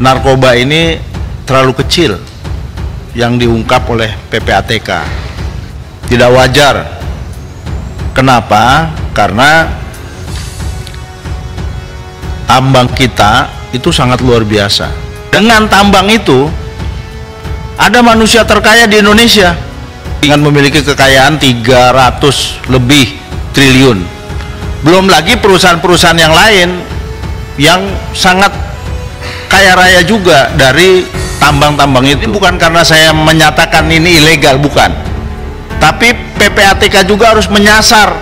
narkoba ini terlalu kecil yang diungkap oleh PPATK. Tidak wajar. Kenapa? Karena tambang kita itu sangat luar biasa. Dengan tambang itu, ada manusia terkaya di Indonesia dengan memiliki kekayaan 300 lebih triliun. Belum lagi perusahaan-perusahaan yang lain yang sangat kaya raya juga dari tambang-tambang itu. Ini bukan karena saya menyatakan ini ilegal, bukan. Tapi PPATK juga harus menyasar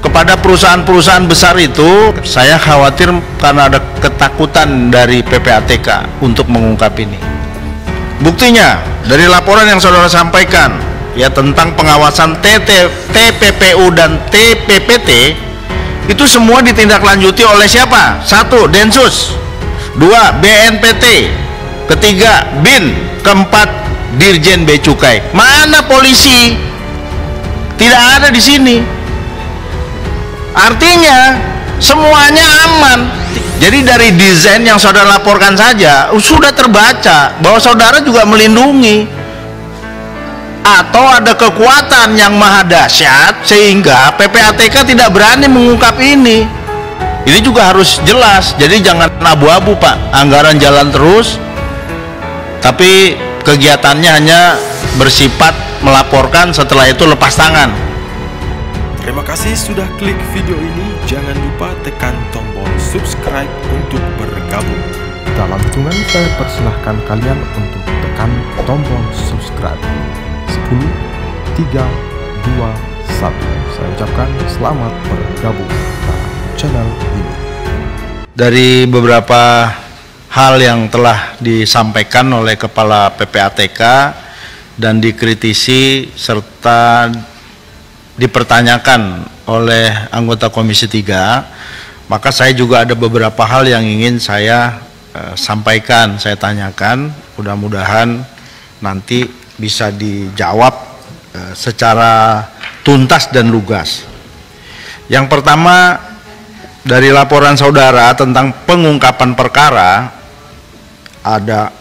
kepada perusahaan-perusahaan besar itu. Saya khawatir karena ada ketakutan dari PPATK untuk mengungkap ini. Buktinya dari laporan yang saudara sampaikan ya tentang pengawasan TPPU dan TPPT itu semua ditindaklanjuti oleh siapa? 1. Densus, 2. BNPT, ketiga BIN, keempat Dirjen Bea Cukai. Mana polisi? Tidak ada di sini. Artinya semuanya aman. Jadi dari desain yang saudara laporkan saja sudah terbaca bahwa saudara juga melindungi, atau ada kekuatan yang maha dahsyat sehingga PPATK tidak berani mengungkap ini. Ini juga harus jelas. Jadi jangan abu-abu, Pak. Anggaran jalan terus, tapi kegiatannya hanya bersifat melaporkan, setelah itu lepas tangan. Terima kasih sudah klik video ini. Jangan lupa tekan tombol subscribe untuk bergabung. Dalam hitungan saya persilahkan kalian untuk tekan tombol subscribe. 10, 3, 2, 1. Saya ucapkan selamat bergabung dalam channel ini. Dari beberapa hal yang telah disampaikan oleh Kepala PPATK dan dikritisi serta dipertanyakan oleh anggota Komisi 3, maka saya juga ada beberapa hal yang ingin saya sampaikan, saya tanyakan. Mudah-mudahan nanti bisa dijawab secara tuntas dan lugas. Yang pertama, dari laporan saudara tentang pengungkapan perkara ada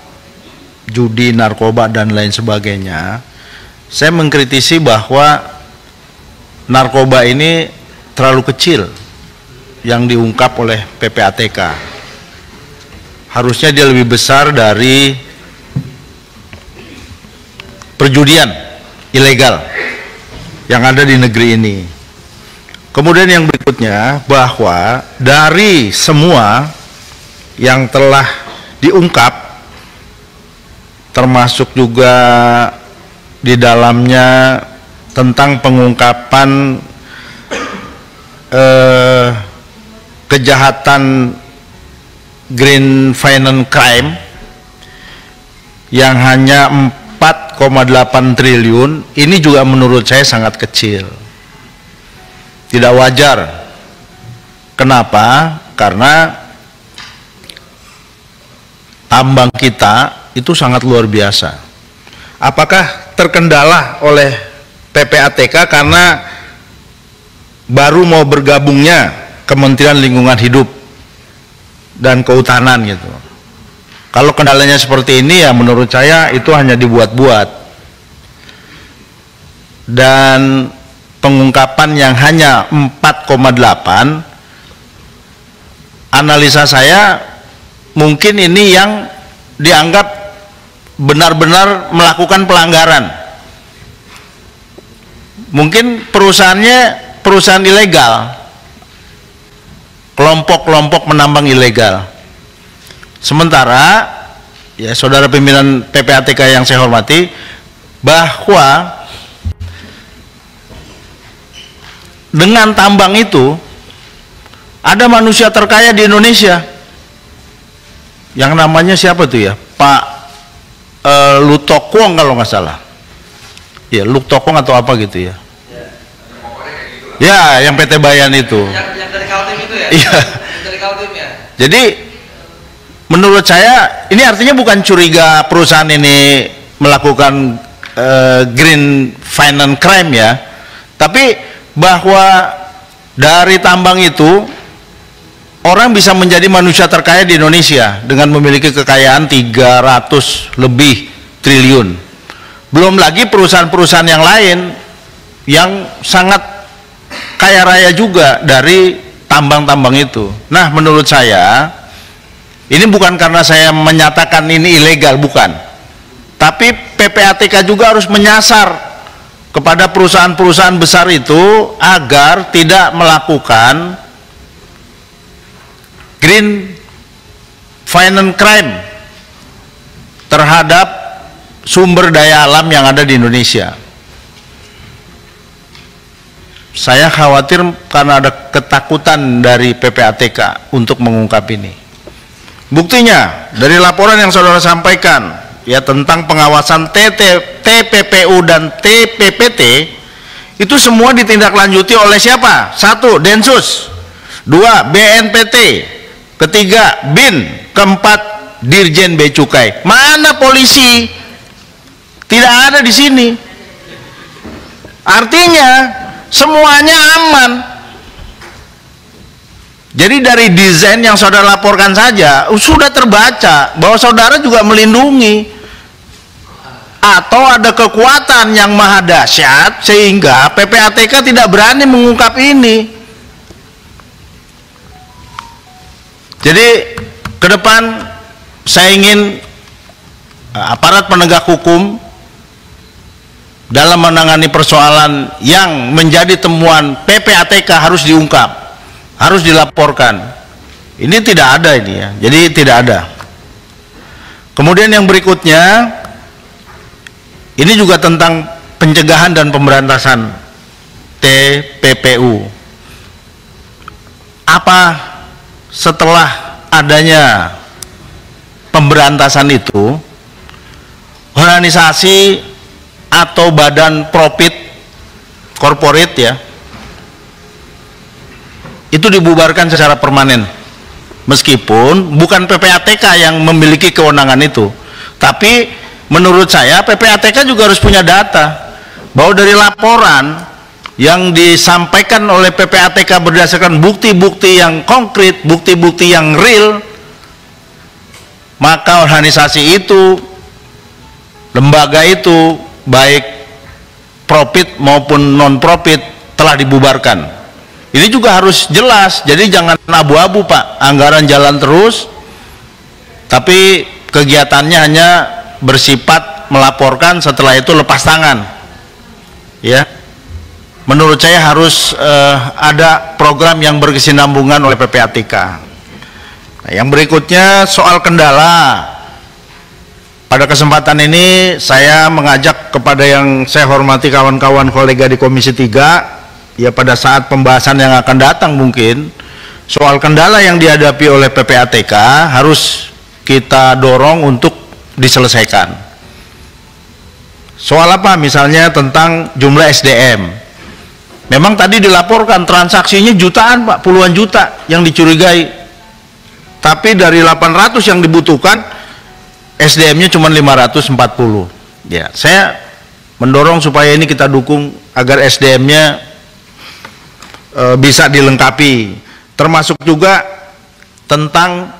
judi, narkoba dan lain sebagainya, saya mengkritisi bahwa narkoba ini terlalu kecil yang diungkap oleh PPATK. Harusnya dia lebih besar dari perjudian ilegal yang ada di negeri ini. Kemudian yang berikutnya, bahwa dari semua yang telah diungkap, termasuk juga di dalamnya tentang pengungkapan kejahatan green finance crime yang hanya 4,8 triliun, ini juga menurut saya sangat kecil. Tidak wajar. Kenapa? Karena tambang kita itu sangat luar biasa. Apakah terkendala oleh PPATK karena baru mau bergabungnya Kementerian Lingkungan Hidup dan Kehutanan gitu? Kalau kendalanya seperti ini, ya menurut saya itu hanya dibuat-buat. Dan pengungkapan yang hanya 4,8, analisa saya mungkin ini yang dianggap benar-benar melakukan pelanggaran. Mungkin perusahaannya perusahaan ilegal, kelompok-kelompok menambang ilegal. Sementara ya saudara pimpinan PPATK yang saya hormati, bahwa dengan tambang itu ada manusia terkaya di Indonesia yang namanya siapa tuh ya, Pak Lutokwong kalau nggak salah ya, Lutokwong atau apa gitu ya, ya yang PT Bayan itu, yang dari Kaltim itu ya, iya. Dari Kaltim ya. Jadi menurut saya ini artinya bukan curiga perusahaan ini melakukan green finance crime ya, tapi bahwa dari tambang itu orang bisa menjadi manusia terkaya di Indonesia dengan memiliki kekayaan 300 lebih triliun. Belum lagi perusahaan-perusahaan yang lain yang sangat kaya raya juga dari tambang-tambang itu. Nah, menurut saya ini bukan karena saya menyatakan ini ilegal, bukan. Tapi PPATK juga harus menyasar kepada perusahaan-perusahaan besar itu agar tidak melakukan green finance crime terhadap sumber daya alam yang ada di Indonesia. Saya khawatir karena ada ketakutan dari PPATK untuk mengungkap ini. Buktinya dari laporan yang saudara sampaikan ya tentang pengawasan TPPU dan TPPT itu semua ditindaklanjuti oleh siapa? 1. Densus, 2. BNPT, ketiga BIN, keempat Dirjen Bea Cukai. Mana polisi? Tidak ada di sini. Artinya semuanya aman. Jadi dari desain yang saudara laporkan saja sudah terbaca bahwa saudara juga melindungi atau ada kekuatan yang maha dahsyat sehingga PPATK tidak berani mengungkap ini. Jadi ke depan saya ingin aparat penegak hukum dalam menangani persoalan yang menjadi temuan PPATK harus diungkap, harus dilaporkan. Ini tidak ada ini ya, jadi tidak ada. Kemudian yang berikutnya, ini juga tentang pencegahan dan pemberantasan TPPU. Apa setelah adanya pemberantasan itu, organisasi atau badan profit corporate ya itu dibubarkan secara permanen, meskipun bukan PPATK yang memiliki kewenangan itu. Tapi menurut saya PPATK juga harus punya data bahwa dari laporan yang disampaikan oleh PPATK berdasarkan bukti-bukti yang konkret, bukti-bukti yang real, maka organisasi itu, lembaga itu, baik profit maupun non profit telah dibubarkan. Ini juga harus jelas, jadi jangan abu-abu Pak, anggaran jalan terus tapi kegiatannya hanya bersifat melaporkan, setelah itu lepas tangan ya. Menurut saya harus ada program yang berkesinambungan oleh PPATK. Nah, yang berikutnya soal kendala. Pada kesempatan ini saya mengajak kepada yang saya hormati kawan-kawan kolega di Komisi 3 ya, pada saat pembahasan yang akan datang mungkin soal kendala yang dihadapi oleh PPATK harus kita dorong untuk diselesaikan. Soal apa? Misalnya tentang jumlah SDM. Memang tadi dilaporkan transaksinya jutaan Pak, puluhan juta yang dicurigai. Tapi dari 800 yang dibutuhkan SDM-nya cuma 540. Ya, saya mendorong supaya ini kita dukung agar SDM-nya bisa dilengkapi. Termasuk juga tentang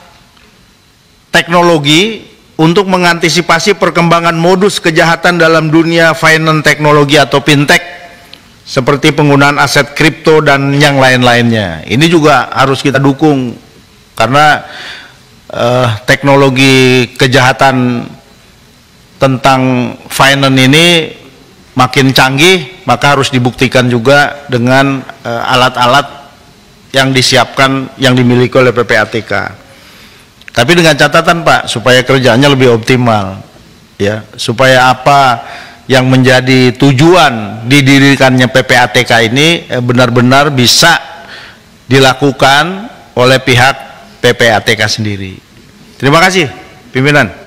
teknologi untuk mengantisipasi perkembangan modus kejahatan dalam dunia finance teknologi atau fintech, seperti penggunaan aset kripto dan yang lain-lainnya. Ini juga harus kita dukung karena teknologi kejahatan tentang finance ini makin canggih, maka harus dibuktikan juga dengan alat-alat yang disiapkan, yang dimiliki oleh PPATK. Tapi dengan catatan Pak, supaya kerjanya lebih optimal ya, supaya apa yang menjadi tujuan didirikannya PPATK ini benar-benar bisa dilakukan oleh pihak PPATK sendiri. Terima kasih pimpinan.